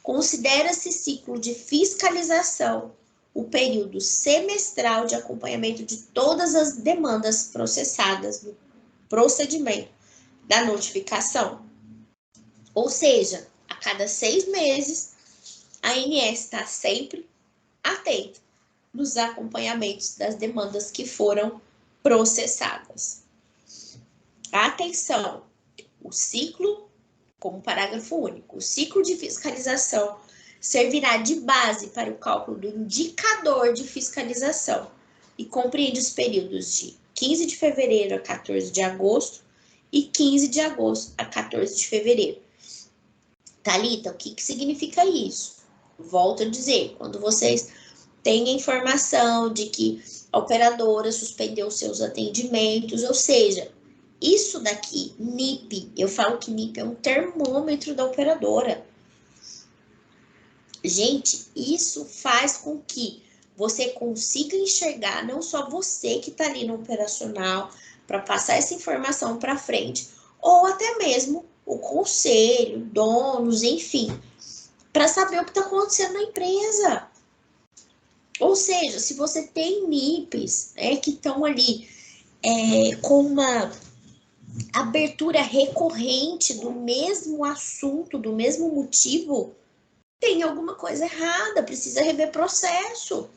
Considera-se ciclo de fiscalização o período semestral de acompanhamento de todas as demandas processadas no procedimento da notificação. Ou seja, a cada 6 meses, a ANS está sempre atenta nos acompanhamentos das demandas que foram processadas. Atenção, o ciclo, como parágrafo único, o ciclo de fiscalização servirá de base para o cálculo do indicador de fiscalização e compreende os períodos de 15 de fevereiro a 14 de agosto e 15 de agosto a 14 de fevereiro. Thalita, o que significa isso? Volto a dizer, quando vocês têm a informação de que a operadora suspendeu seus atendimentos, ou seja, isso daqui, NIP, eu falo que NIP é um termômetro da operadora. Gente, isso faz com que você consiga enxergar, não só você que está ali no operacional, para passar essa informação para frente, ou até mesmo o conselho, donos, enfim, para saber o que está acontecendo na empresa. Ou seja, se você tem NIPs, né, que estão ali com uma abertura recorrente do mesmo assunto, do mesmo motivo, tem alguma coisa errada, precisa rever processo,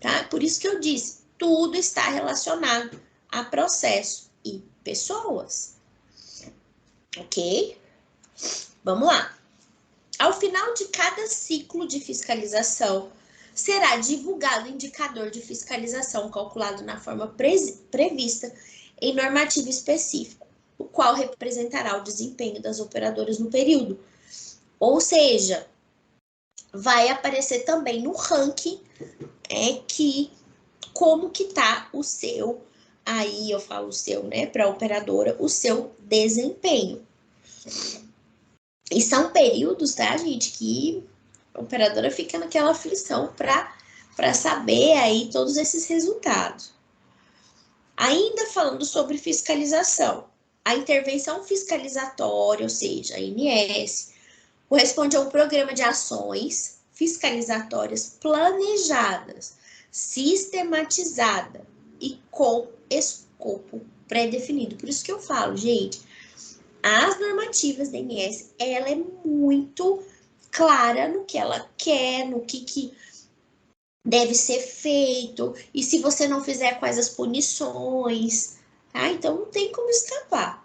tá? Por isso que eu disse, tudo está relacionado a processo e pessoas, ok? Vamos lá. Ao final de cada ciclo de fiscalização, será divulgado o indicador de fiscalização calculado na forma prevista em normativo específico, o qual representará o desempenho das operadoras no período. Ou seja, vai aparecer também no ranking que como que tá o seu, aí eu falo o seu, né, para a operadora, o seu desempenho. E são períodos, tá, gente, que a operadora fica naquela aflição para saber aí todos esses resultados. Ainda falando sobre fiscalização, a intervenção fiscalizatória, ou seja, a ANS, corresponde a um programa de ações fiscalizatórias planejadas, sistematizada e com escopo pré-definido. Por isso que eu falo, gente, as normativas da ANS, ela é muito clara no que ela quer, no que deve ser feito, e se você não fizer, quais as punições, tá? Então, não tem como escapar.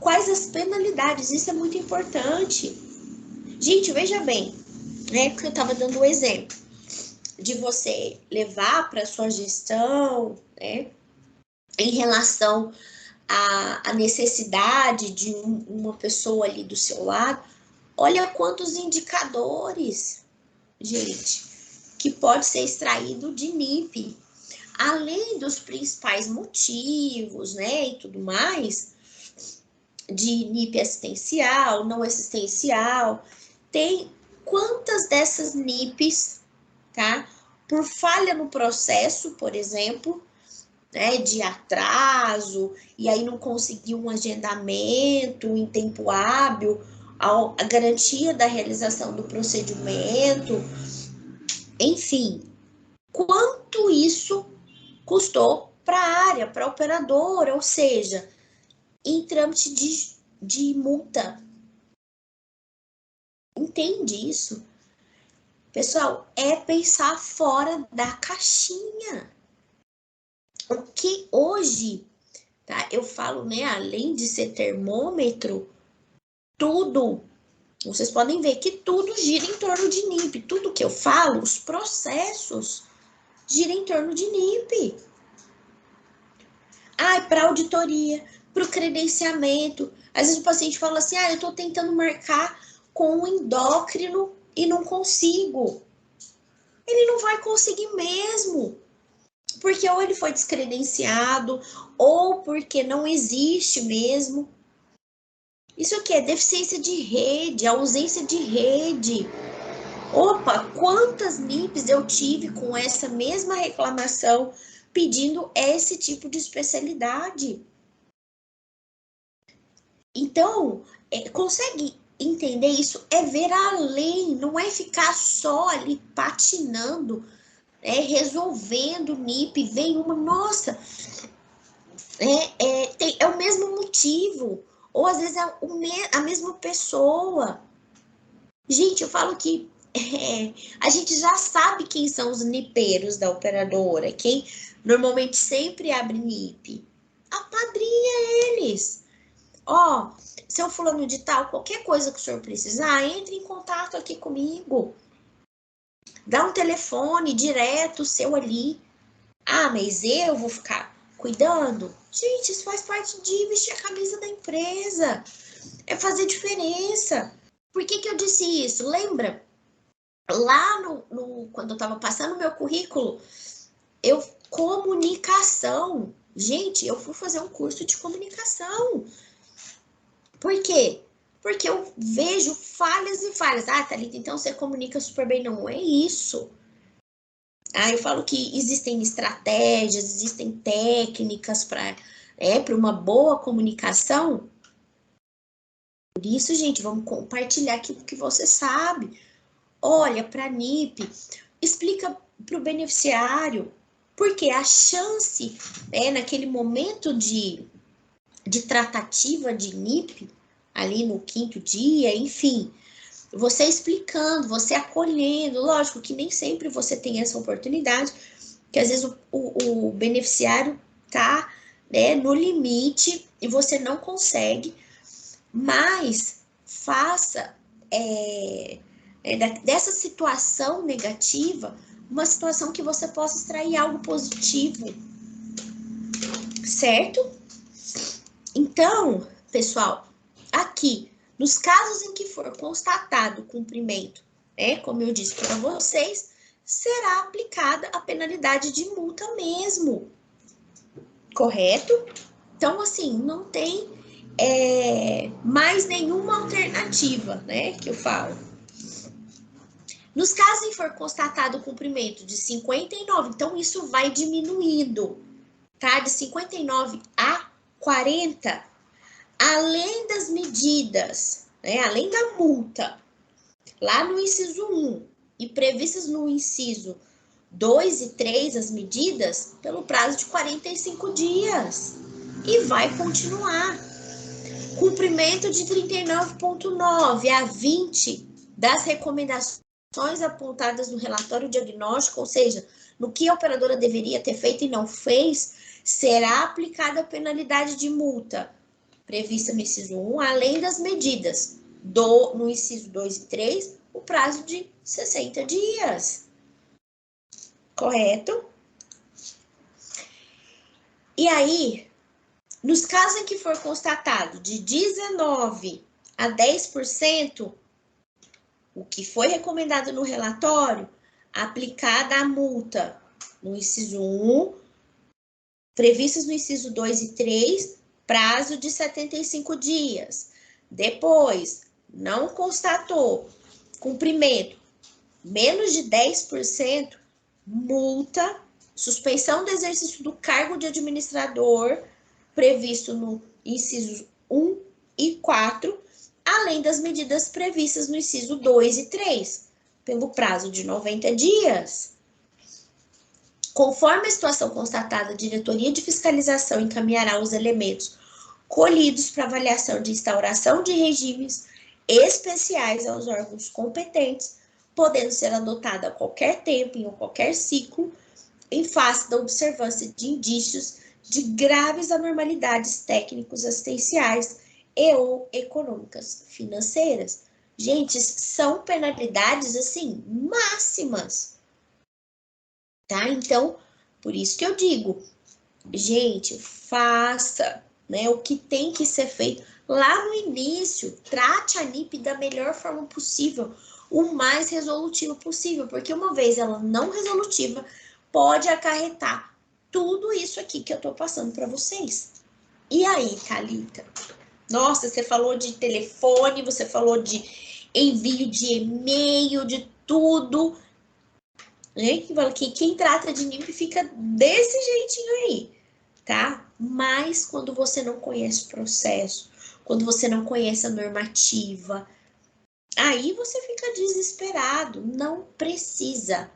quais as penalidades, isso é muito importante. Gente, veja bem, né, porque eu estava dando um exemplo de você levar para sua gestão, né, em relação à necessidade de uma pessoa ali do seu lado. Olha quantos indicadores, gente, que pode ser extraído de NIP. Além dos principais motivos, né, e tudo mais, de NIP assistencial, não assistencial, tem quantas dessas NIPs, tá? Por falha no processo, por exemplo, né, de atraso, e aí não conseguiu um agendamento em tempo hábil, a garantia da realização do procedimento, enfim, quanto isso custou para a área, para a operadora, ou seja, em trâmite de multa. Entende isso? Pessoal, é pensar fora da caixinha. O que hoje, tá? Eu falo, né, além de ser termômetro, tudo, vocês podem ver que tudo gira em torno de NIP. Tudo que eu falo, os processos, gira em torno de NIP. Para auditoria, para o credenciamento. Às vezes o paciente fala assim, eu estou tentando marcar com um endócrino e não consigo. Ele não vai conseguir mesmo. Porque ou ele foi descredenciado, ou porque não existe mesmo. Isso aqui é deficiência de rede, ausência de rede. Opa, quantas NIPs eu tive com essa mesma reclamação pedindo esse tipo de especialidade? Então, consegue entender isso? É ver além, não é ficar só ali patinando, resolvendo NIP, vem uma, nossa, é o mesmo motivo, ou às vezes é a mesma pessoa. Gente, eu falo que a gente já sabe quem são os nipeiros da operadora, quem normalmente sempre abre NIP. Apadrinha eles. Seu fulano de tal, qualquer coisa que o senhor precisar, entre em contato aqui comigo. Dá um telefone direto seu ali. Mas eu vou ficar cuidando? Gente, isso faz parte de vestir a camisa da empresa. É fazer diferença. Por que eu disse isso? Lembra? Lá quando eu estava passando o meu currículo, comunicação. Gente, eu fui fazer um curso de comunicação. Por quê? Porque eu vejo falhas e falhas. Thalita, então você comunica super bem. Não é isso. Eu falo que existem estratégias, existem técnicas para uma boa comunicação. Por isso, gente, vamos compartilhar aquilo que você sabe. Olha para a NIP, explica para o beneficiário, porque a chance, naquele momento de tratativa de NIP, ali no 5º dia, enfim, você explicando, você acolhendo, lógico que nem sempre você tem essa oportunidade, que às vezes o beneficiário tá, no limite e você não consegue, mas faça dessa situação negativa uma situação que você possa extrair algo positivo, certo? Então, pessoal, aqui, nos casos em que for constatado o cumprimento, como eu disse para vocês, será aplicada a penalidade de multa mesmo, correto? Então, assim, não tem mais nenhuma alternativa, que eu falo. Nos casos em que for constatado o cumprimento de 59, então isso vai diminuindo, tá? De 59 a 40, além das medidas, além da multa, lá no inciso 1 e previstas no inciso 2 e 3, as medidas, pelo prazo de 45 dias. E vai continuar. Cumprimento de 39.9 a 20 das recomendações apontadas no relatório diagnóstico, ou seja, no que a operadora deveria ter feito e não fez, será aplicada a penalidade de multa prevista no inciso 1, além das medidas no inciso 2 e 3, o prazo de 60 dias. Correto? E aí, nos casos em que for constatado de 19% a 10%, o que foi recomendado no relatório, aplicada a multa no inciso 1, previstas no inciso 2 e 3, prazo de 75 dias. Depois, não constatou cumprimento menos de 10%, multa, suspensão do exercício do cargo de administrador, previsto no inciso 1 e 4, além das medidas previstas no inciso 2 e 3, pelo prazo de 90 dias. Conforme a situação constatada, a diretoria de fiscalização encaminhará os elementos colhidos para avaliação de instauração de regimes especiais aos órgãos competentes, podendo ser adotada a qualquer tempo, em qualquer ciclo, em face da observância de indícios de graves anormalidades técnicos assistenciais e ou econômicas financeiras. Gente, são penalidades, assim, máximas. Tá? Então, por isso que eu digo, gente, faça, né, o que tem que ser feito lá no início. Trate a NIP da melhor forma possível, o mais resolutiva possível, porque uma vez ela não resolutiva, pode acarretar tudo isso aqui que eu tô passando para vocês. E aí, Thalita? Nossa, você falou de telefone, você falou de envio de e-mail, de tudo. Quem trata de NIP fica desse jeitinho aí, tá? Mas quando você não conhece o processo, quando você não conhece a normativa, aí você fica desesperado. Não precisa,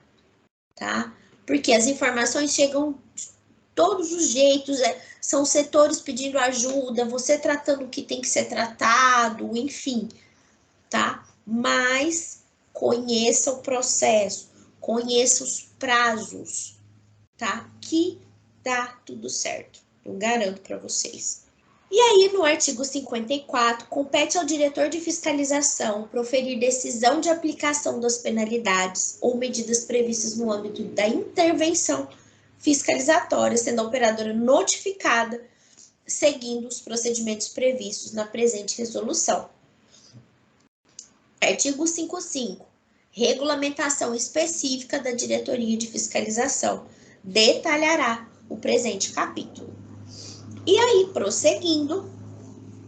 tá? Porque as informações chegam de todos os jeitos, são setores pedindo ajuda, você tratando o que tem que ser tratado, enfim, tá? Mas conheça o processo, conheça os prazos, tá? Que dá tudo certo, eu garanto para vocês. E aí, no artigo 54, compete ao diretor de fiscalização proferir decisão de aplicação das penalidades ou medidas previstas no âmbito da intervenção fiscalizatória, sendo a operadora notificada, seguindo os procedimentos previstos na presente resolução. Artigo 55. Regulamentação específica da diretoria de fiscalização detalhará o presente capítulo. E aí, prosseguindo,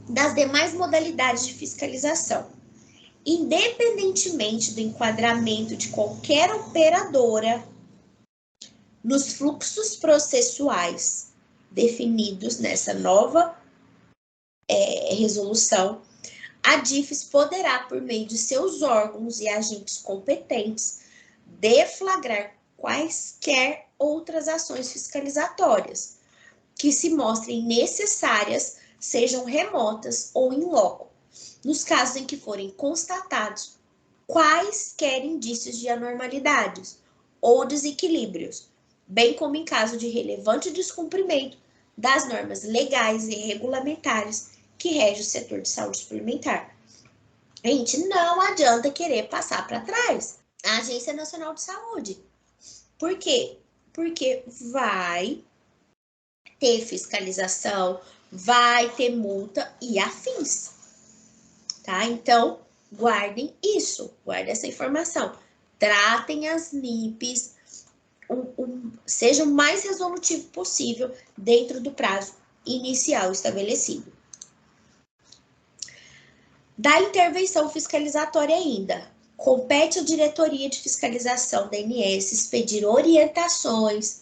das demais modalidades de fiscalização. Independentemente do enquadramento de qualquer operadora nos fluxos processuais definidos nessa nova resolução, a DIFES poderá, por meio de seus órgãos e agentes competentes, deflagrar quaisquer outras ações fiscalizatórias que se mostrem necessárias, sejam remotas ou in loco, nos casos em que forem constatados quaisquer indícios de anormalidades ou desequilíbrios, bem como em caso de relevante descumprimento das normas legais e regulamentares que rege o setor de saúde suplementar. Gente, não adianta querer passar para trás a Agência Nacional de Saúde. Por quê? Porque vai ter fiscalização, vai ter multa e afins, tá? Então, guardem isso, guardem essa informação. Tratem as NIPs, seja o mais resolutivo possível dentro do prazo inicial estabelecido. Da intervenção fiscalizatória ainda, compete à diretoria de fiscalização da ANS expedir orientações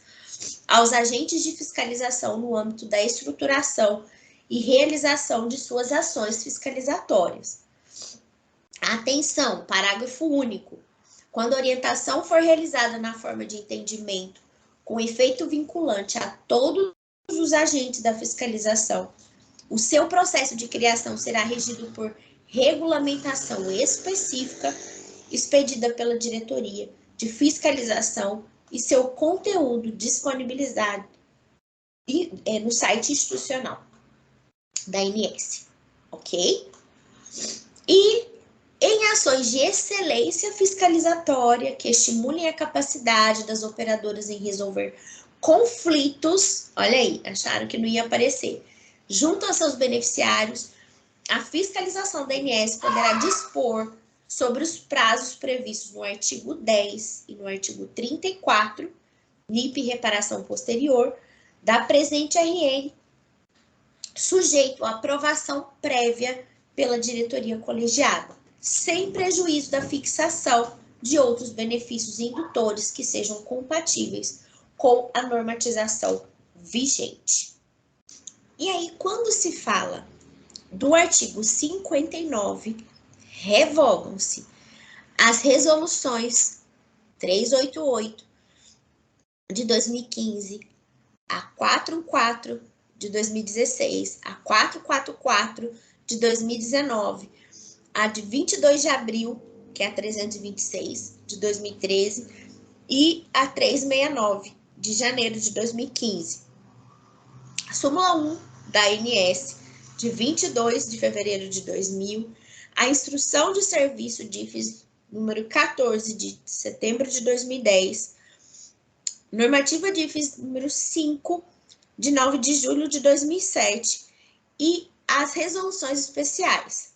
aos agentes de fiscalização no âmbito da estruturação e realização de suas ações fiscalizatórias. Atenção, parágrafo único. Quando a orientação for realizada na forma de entendimento com efeito vinculante a todos os agentes da fiscalização, o seu processo de criação será regido por regulamentação específica expedida pela diretoria de fiscalização e seu conteúdo disponibilizado no site institucional. da ANS, ok? E em ações de excelência fiscalizatória que estimulem a capacidade das operadoras em resolver conflitos, olha aí, acharam que não ia aparecer, junto aos seus beneficiários, a fiscalização da ANS poderá dispor sobre os prazos previstos no artigo 10 e no artigo 34, NIP e reparação posterior, da presente RN, sujeito à aprovação prévia pela diretoria colegiada, sem prejuízo da fixação de outros benefícios indutores que sejam compatíveis com a normatização vigente. E aí, quando se fala do artigo 59, revogam-se as resoluções 388 de 2015, a 414 de 2016, a 444 de 2019, a de 22 de abril, que é a 326 de 2013, e a 369 de janeiro de 2015. A súmula 1 da ANS, de 22 de fevereiro de 2000, a instrução de serviço DIFES número 14 de setembro de 2010, normativa DIFES número 5 de 9 de julho de 2007 e as resoluções especiais,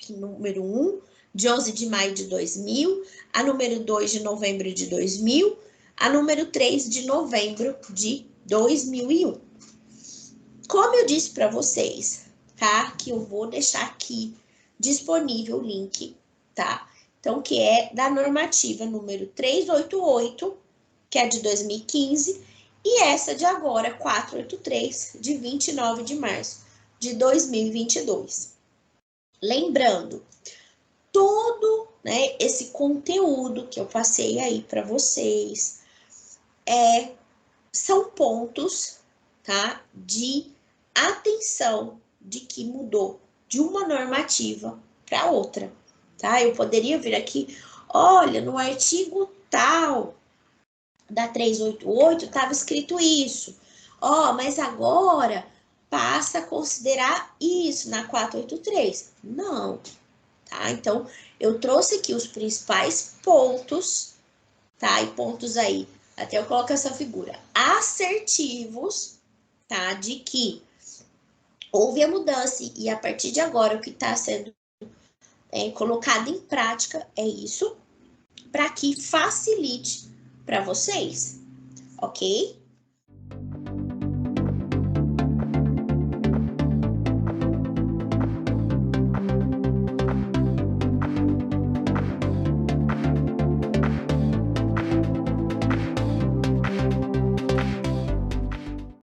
número 1 de 11 de maio de 2000, a número 2 de novembro de 2000, a número 3 de novembro de 2001. Como eu disse para vocês, tá? Que eu vou deixar aqui disponível o link, tá? Então, que é da normativa número 388, que é de 2015, e essa de agora, 483, de 29 de março de 2022. Lembrando, todo, né, esse conteúdo que eu passei aí para vocês são pontos, tá, de atenção de que mudou de uma normativa para outra, tá? Eu poderia vir aqui, olha, no artigo tal da 388 estava escrito isso, mas agora passa a considerar isso na 483. Não, tá? Então, eu trouxe aqui os principais pontos, tá? E pontos aí, até eu coloco essa figura, assertivos, tá? De que houve a mudança e a partir de agora o que está sendo colocado em prática é isso, para que facilite para vocês, ok?